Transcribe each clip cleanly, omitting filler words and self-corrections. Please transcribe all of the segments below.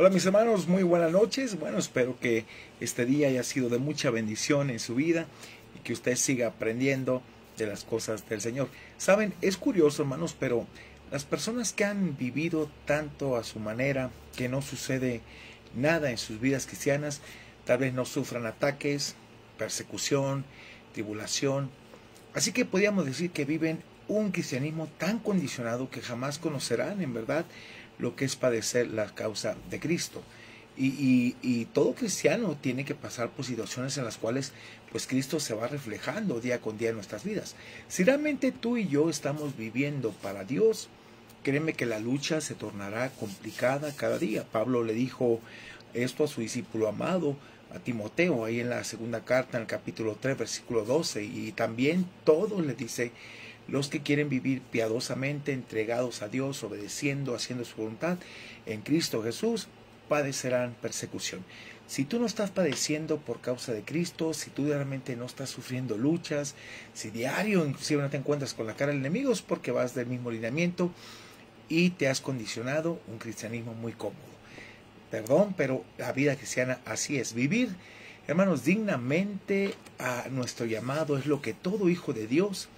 Hola mis hermanos, muy buenas noches. Bueno, espero que este día haya sido de mucha bendición en su vida y que usted siga aprendiendo de las cosas del Señor. Saben, es curioso hermanos, pero las personas que han vivido tanto a su manera, que no sucede nada en sus vidas cristianas, tal vez no sufran ataques, persecución, tribulación. Así que podríamos decir que viven un cristianismo tan condicionado que jamás conocerán en verdad lo que es padecer la causa de Cristo. Y todo cristiano tiene que pasar por situaciones en las cuales pues Cristo se va reflejando día con día en nuestras vidas. Si realmente tú y yo estamos viviendo para Dios, créeme que la lucha se tornará complicada cada día. Pablo le dijo esto a su discípulo amado, a Timoteo, ahí en la segunda carta, en el capítulo 3, versículo 12, y también todos le dice, los que quieren vivir piadosamente, entregados a Dios, obedeciendo, haciendo su voluntad, en Cristo Jesús, padecerán persecución. Si tú no estás padeciendo por causa de Cristo, si tú realmente no estás sufriendo luchas, si diario inclusive no te encuentras con la cara del enemigo, es porque vas del mismo lineamiento y te has condicionado un cristianismo muy cómodo. Perdón, pero la vida cristiana así es. Vivir, hermanos, dignamente a nuestro llamado es lo que todo hijo de Dios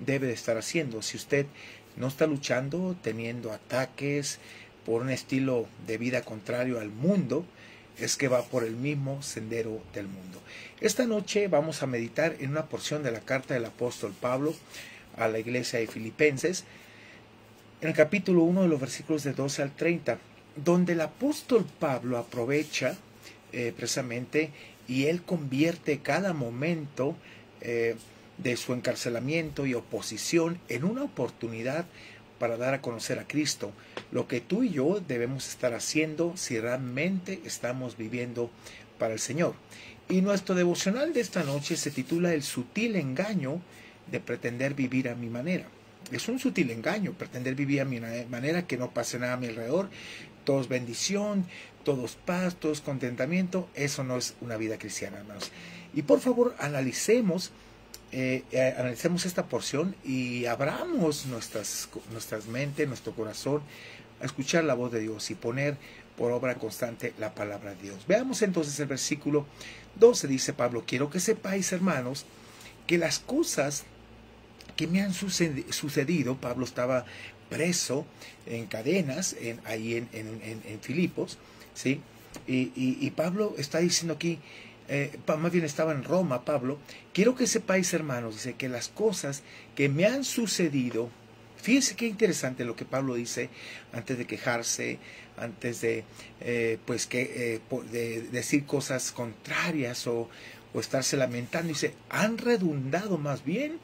debe de estar haciendo. Si usted no está luchando, teniendo ataques por un estilo de vida contrario al mundo, es que va por el mismo sendero del mundo. Esta noche vamos a meditar en una porción de la carta del apóstol Pablo a la iglesia de Filipenses, en el capítulo 1 de los versículos de 12 al 30, donde el apóstol Pablo aprovecha precisamente y él convierte cada momento de su encarcelamiento y oposición en una oportunidad para dar a conocer a Cristo, lo que tú y yo debemos estar haciendo si realmente estamos viviendo para el Señor. Y nuestro devocional de esta noche se titula El sutil engaño de pretender vivir a mi manera. Es un sutil engaño pretender vivir a mi manera, que no pase nada a mi alrededor, todo es bendición, todo es paz, todo es contentamiento. Eso no es una vida cristiana, hermanos. Y por favor analicemos esta porción y abramos nuestras mentes, nuestro corazón a escuchar la voz de Dios y poner por obra constante la palabra de Dios. Veamos entonces el versículo 12, dice Pablo, quiero que sepáis, hermanos, que las cosas que me han sucedido, Pablo estaba preso en cadenas ahí en Filipos, ¿sí? Y Pablo está diciendo aquí, más bien estaba en Roma, Pablo, quiero que sepáis, hermanos, dice, que las cosas que me han sucedido, fíjense qué interesante lo que Pablo dice, antes de quejarse, antes de, de decir cosas contrarias o estarse lamentando, dice, han redundado más bien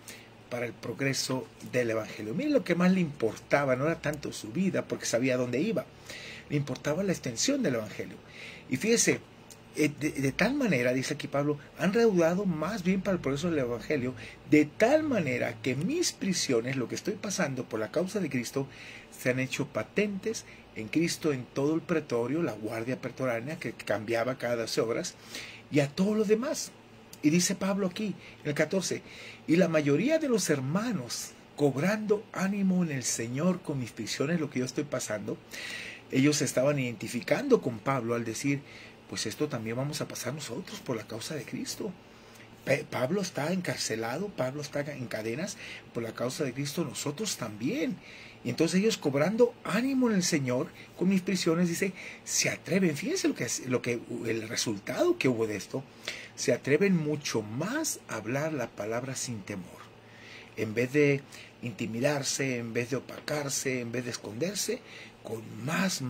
para el progreso del Evangelio. Miren lo que más le importaba, no era tanto su vida, porque sabía dónde iba, le importaba la extensión del Evangelio. Y fíjese, de tal manera, dice aquí Pablo, han reudado más bien para el progreso del Evangelio, de tal manera que mis prisiones, lo que estoy pasando por la causa de Cristo, se han hecho patentes en Cristo en todo el pretorio, la guardia pretoriana que cambiaba cada 12 horas, y a todos los demás. Y dice Pablo aquí, en el 14, y la mayoría de los hermanos, cobrando ánimo en el Señor con mis prisiones, lo que yo estoy pasando, ellos se estaban identificando con Pablo al decir, pues esto también vamos a pasar nosotros por la causa de Cristo. Pablo está encarcelado, Pablo está en cadenas por la causa de Cristo, nosotros también. Y entonces ellos, cobrando ánimo en el Señor con mis prisiones, dice, se atreven, fíjense el resultado que hubo de esto, se atreven mucho más a hablar la palabra sin temor. En vez de intimidarse, en vez de opacarse, en vez de esconderse, con más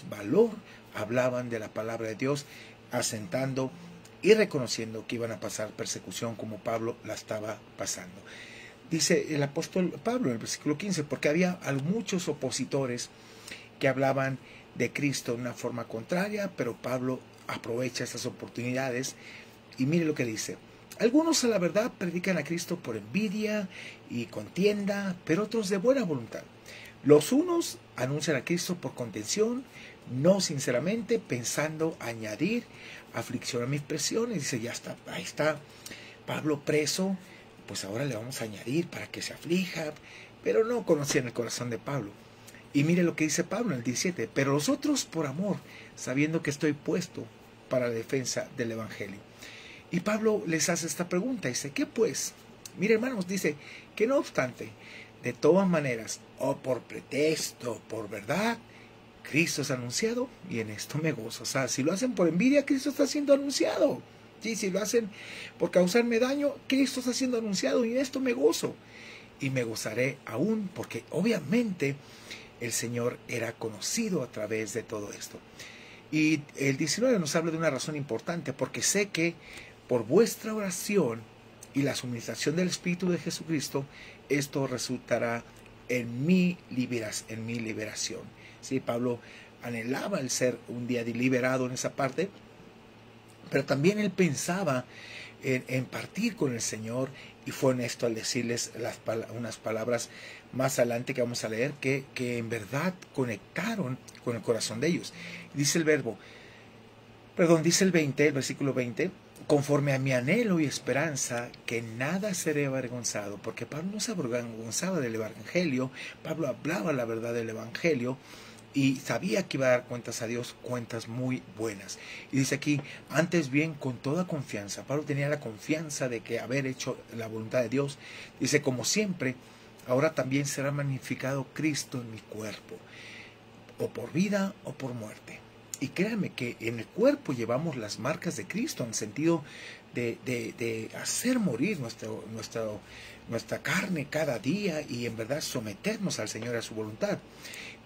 valor hablaban de la palabra de Dios, asentando y reconociendo que iban a pasar persecución como Pablo la estaba pasando. Dice el apóstol Pablo en el versículo 15, porque había muchos opositores que hablaban de Cristo de una forma contraria, pero Pablo aprovecha estas oportunidades y mire lo que dice. Algunos a la verdad predican a Cristo por envidia y contienda, pero otros de buena voluntad. Los unos anuncian a Cristo por contención, no sinceramente, pensando añadir aflicción a mis prisiones. Dice, ya está, ahí está Pablo preso, pues ahora le vamos a añadir para que se aflija, pero no conocían el corazón de Pablo. Y mire lo que dice Pablo en el 17, pero los otros por amor, sabiendo que estoy puesto para la defensa del Evangelio. Y Pablo les hace esta pregunta, dice, ¿qué pues? Mire hermanos, dice que no obstante, de todas maneras, o por pretexto, por verdad, Cristo es anunciado y en esto me gozo. O sea, si lo hacen por envidia, Cristo está siendo anunciado. Sí, si lo hacen por causarme daño, Cristo está siendo anunciado y en esto me gozo. Y me gozaré aún porque obviamente el Señor era conocido a través de todo esto. Y el 19 nos habla de una razón importante, porque sé que por vuestra oración y la suministración del Espíritu de Jesucristo, esto resultará en mi liberación. Sí, Pablo anhelaba el ser un día liberado en esa parte, pero también él pensaba en partir con el Señor, y fue honesto al decirles unas palabras más adelante que vamos a leer, que en verdad conectaron con el corazón de ellos. Dice el el versículo 20, conforme a mi anhelo y esperanza, que nada seré avergonzado, porque Pablo no se avergonzaba del Evangelio, Pablo hablaba la verdad del Evangelio, y sabía que iba a dar cuentas a Dios, cuentas muy buenas. Y dice aquí, antes bien, con toda confianza. Pablo tenía la confianza de que haber hecho la voluntad de Dios. Dice, como siempre, ahora también será magnificado Cristo en mi cuerpo, o por vida o por muerte. Y créanme que en el cuerpo llevamos las marcas de Cristo, en el sentido de hacer morir nuestra carne cada día y en verdad someternos al Señor a su voluntad.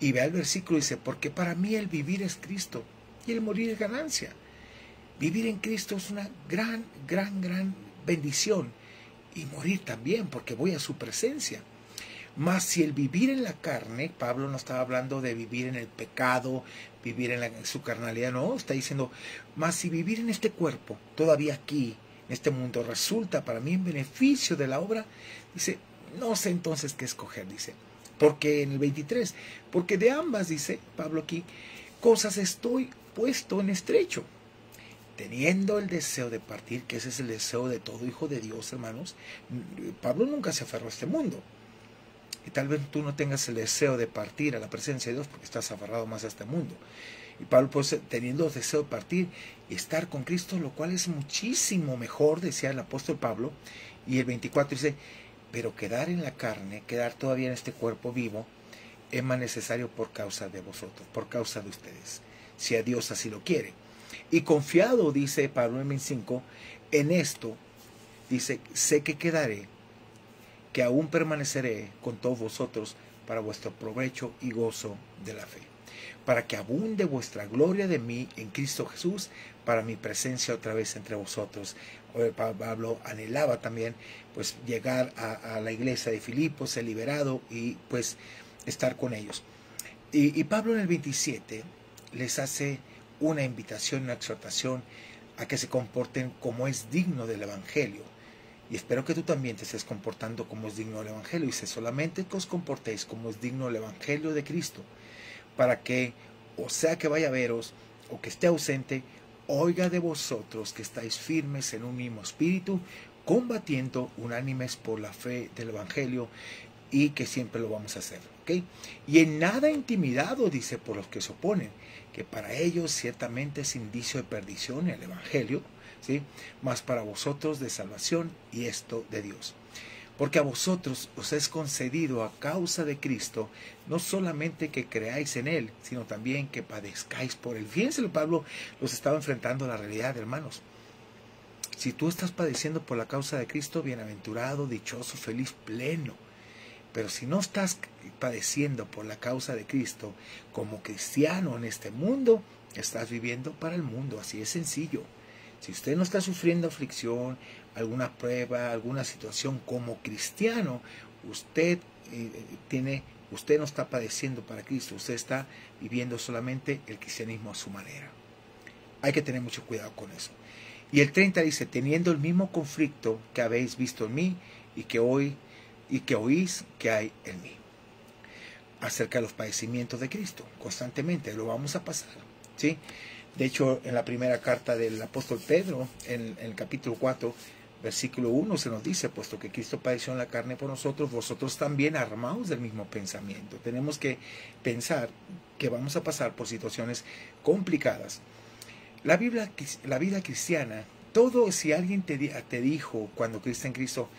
Y vea el versículo, dice, porque para mí el vivir es Cristo y el morir es ganancia. Vivir en Cristo es una gran bendición, y morir también, porque voy a su presencia. Mas si el vivir en la carne, Pablo no estaba hablando de vivir en el pecado, vivir en su carnalidad, no, está diciendo, mas si vivir en este cuerpo, todavía aquí, en este mundo, resulta para mí en beneficio de la obra, dice, no sé entonces qué escoger, dice. Porque en el 23, porque de ambas, dice Pablo aquí, cosas estoy puesto en estrecho, teniendo el deseo de partir, que ese es el deseo de todo hijo de Dios, hermanos. Pablo nunca se aferró a este mundo. Y tal vez tú no tengas el deseo de partir a la presencia de Dios porque estás aferrado más a este mundo. Y Pablo, pues, teniendo el deseo de partir y estar con Cristo, lo cual es muchísimo mejor, decía el apóstol Pablo. Y el 24 dice, pero quedar en la carne, quedar todavía en este cuerpo vivo, es más necesario por causa de vosotros, por causa de ustedes, si a Dios así lo quiere. Y confiado, dice Pablo en 25, en esto, dice, sé que quedaré, que aún permaneceré con todos vosotros para vuestro provecho y gozo de la fe, para que abunde vuestra gloria de mí en Cristo Jesús, para mi presencia otra vez entre vosotros. Pablo anhelaba también pues llegar a la iglesia de Filipos, ser liberado y pues estar con ellos. Y Pablo en el 27 les hace una invitación, una exhortación a que se comporten como es digno del Evangelio. Y espero que tú también te estés comportando como es digno del Evangelio. Dice, solamente que os comportéis como es digno del Evangelio de Cristo, para que, o sea que vaya a veros, o que esté ausente, oiga de vosotros que estáis firmes en un mismo espíritu, combatiendo unánimes por la fe del Evangelio, y que siempre lo vamos a hacer, ¿ok? Y en nada intimidado, dice, por los que se oponen, que para ellos ciertamente es indicio de perdición el Evangelio, ¿sí? Mas para vosotros de salvación, y esto de Dios. Porque a vosotros os es concedido a causa de Cristo, no solamente que creáis en Él, sino también que padezcáis por Él. Fíjense, Pablo los estaba enfrentando a la realidad, hermanos. Si tú estás padeciendo por la causa de Cristo, bienaventurado, dichoso, feliz, pleno. Pero si no estás padeciendo por la causa de Cristo, como cristiano en este mundo, estás viviendo para el mundo, así es sencillo. Si usted no está sufriendo aflicción, alguna prueba, alguna situación como cristiano, usted no está padeciendo para Cristo, usted está viviendo solamente el cristianismo a su manera. Hay que tener mucho cuidado con eso. Y el 30 dice, teniendo el mismo conflicto que habéis visto en mí y que oís que hay en mí. Acerca de los padecimientos de Cristo, constantemente, lo vamos a pasar, ¿sí? De hecho, en la primera carta del apóstol Pedro, en el capítulo 4, Versículo 1 se nos dice, puesto que Cristo padeció en la carne por nosotros, vosotros también armaos del mismo pensamiento. Tenemos que pensar que vamos a pasar por situaciones complicadas. La vida cristiana, todo, si alguien te dijo cuando creíste en Cristo,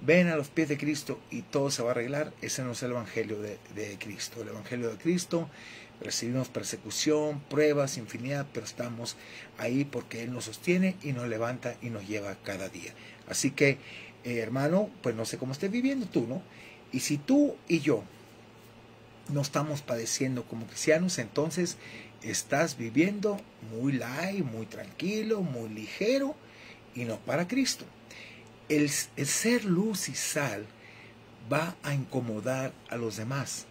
ven a los pies de Cristo y todo se va a arreglar, ese no es el Evangelio de Cristo. El Evangelio de Cristo, recibimos persecución, pruebas, infinidad, pero estamos ahí porque Él nos sostiene y nos levanta y nos lleva cada día. Así que, hermano, pues no sé cómo estés viviendo tú, ¿no? Y si tú y yo no estamos padeciendo como cristianos, entonces estás viviendo muy light, muy tranquilo, muy ligero y no para Cristo. El ser luz y sal va a incomodar a los demás.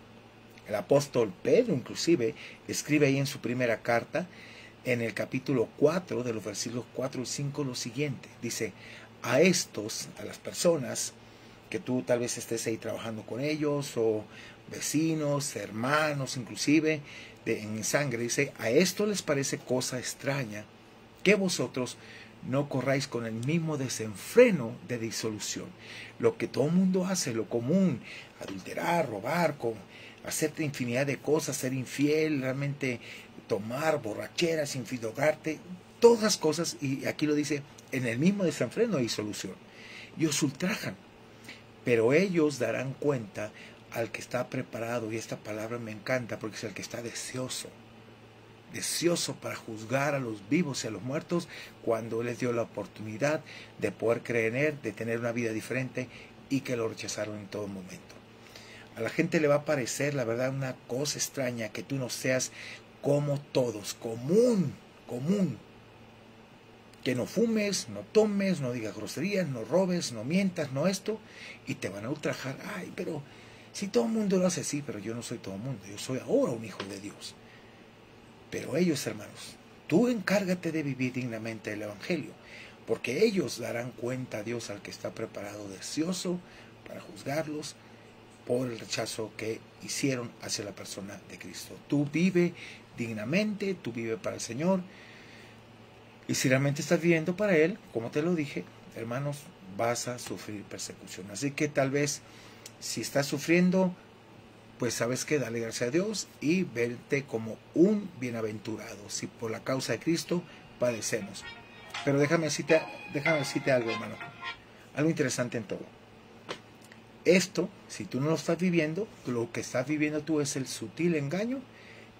El apóstol Pedro inclusive escribe ahí en su primera carta, en el capítulo 4 de los versículos 4 y 5 lo siguiente. Dice, a las personas que tú tal vez estés ahí trabajando con ellos, o vecinos, hermanos inclusive, en sangre, dice, a esto les parece cosa extraña que vosotros no corráis con el mismo desenfreno de disolución. Lo que todo el mundo hace, lo común, adulterar, robar, hacerte infinidad de cosas, ser infiel, realmente tomar, borracheras, infidogarte, todas las cosas, y aquí lo dice, en el mismo desenfreno de disolución. Y os ultrajan, pero ellos darán cuenta al que está preparado, y esta palabra me encanta porque es el que está deseoso para juzgar a los vivos y a los muertos, cuando les dio la oportunidad de poder creer en Él, de tener una vida diferente, y que lo rechazaron en todo momento. A la gente le va a parecer, la verdad, una cosa extraña que tú no seas como todos, común, que no fumes, no tomes, no digas groserías, no robes, no mientas, no esto, y te van a ultrajar. Ay, pero si todo el mundo lo hace así, pero yo no soy todo el mundo, yo soy ahora un hijo de Dios. Pero ellos, hermanos, tú encárgate de vivir dignamente el Evangelio, porque ellos darán cuenta a Dios al que está preparado, deseoso para juzgarlos por el rechazo que hicieron hacia la persona de Cristo. Tú vive dignamente, tú vive para el Señor, y si realmente estás viviendo para Él, como te lo dije, hermanos, vas a sufrir persecución. Así que tal vez, si estás sufriendo, pues sabes que dale gracias a Dios y verte como un bienaventurado, si por la causa de Cristo padecemos. Pero déjame decirte algo, hermano, algo interesante en todo. Esto, si tú no lo estás viviendo, lo que estás viviendo tú es el sutil engaño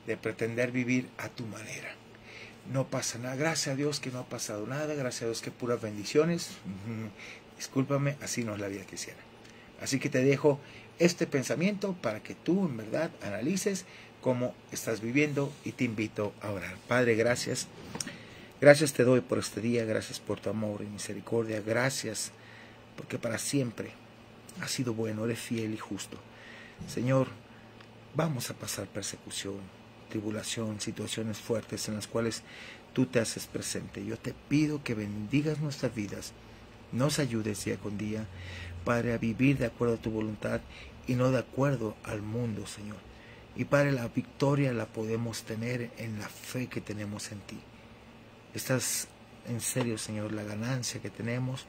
de pretender vivir a tu manera. No pasa nada, gracias a Dios que no ha pasado nada, gracias a Dios que puras bendiciones. Discúlpame, así no es la vida cristiana. Así que te dejo este pensamiento para que tú en verdad analices cómo estás viviendo, y te invito a orar. Padre, gracias. Gracias te doy por este día, gracias por tu amor y misericordia, gracias porque para siempre has sido bueno, eres fiel y justo. Señor, vamos a pasar persecución, tribulación, situaciones fuertes en las cuales tú te haces presente. Yo te pido que bendigas nuestras vidas, nos ayudes día con día, Padre, a vivir de acuerdo a tu voluntad y no de acuerdo al mundo, Señor. Y Padre, la victoria la podemos tener en la fe que tenemos en ti. Estás en serio, Señor, la ganancia que tenemos,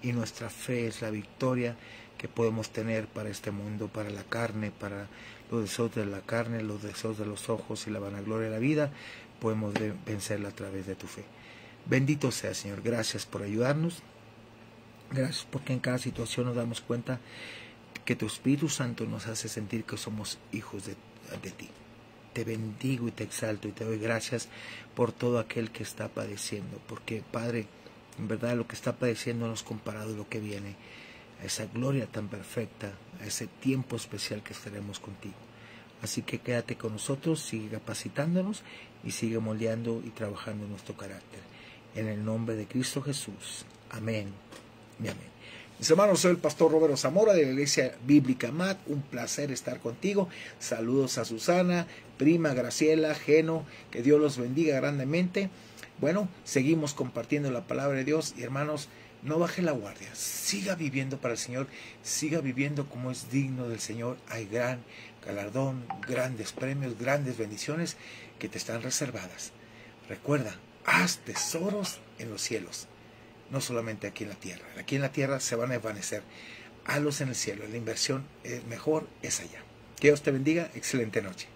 y nuestra fe es la victoria que podemos tener para este mundo, para la carne, para los deseos de la carne, los deseos de los ojos y la vanagloria de la vida. Podemos vencerla a través de tu fe. Bendito sea, Señor. Gracias por ayudarnos. Gracias porque en cada situación nos damos cuenta que tu Espíritu Santo nos hace sentir que somos hijos de ti. Te bendigo y te exalto y te doy gracias por todo aquel que está padeciendo, porque, Padre, en verdad lo que está padeciendo no es comparado a lo que viene, a esa gloria tan perfecta, a ese tiempo especial que estaremos contigo. Así que quédate con nosotros, sigue capacitándonos y sigue moldeando y trabajando en nuestro carácter. En el nombre de Cristo Jesús. Amén y amén. Mis hermanos, soy el pastor Roberto Zamora de la Iglesia Bíblica MAT. Un placer estar contigo. Saludos a Susana, prima Graciela, Geno, que Dios los bendiga grandemente. Bueno, seguimos compartiendo la palabra de Dios, y hermanos, no baje la guardia, siga viviendo para el Señor, siga viviendo como es digno del Señor. Hay gran galardón, grandes premios, grandes bendiciones que te están reservadas. Recuerda, haz tesoros en los cielos. no solamente aquí en la tierra. Aquí en la tierra se van a desvanecer. Hazlos en el cielo. La inversión mejor es allá. Que Dios te bendiga. Excelente noche.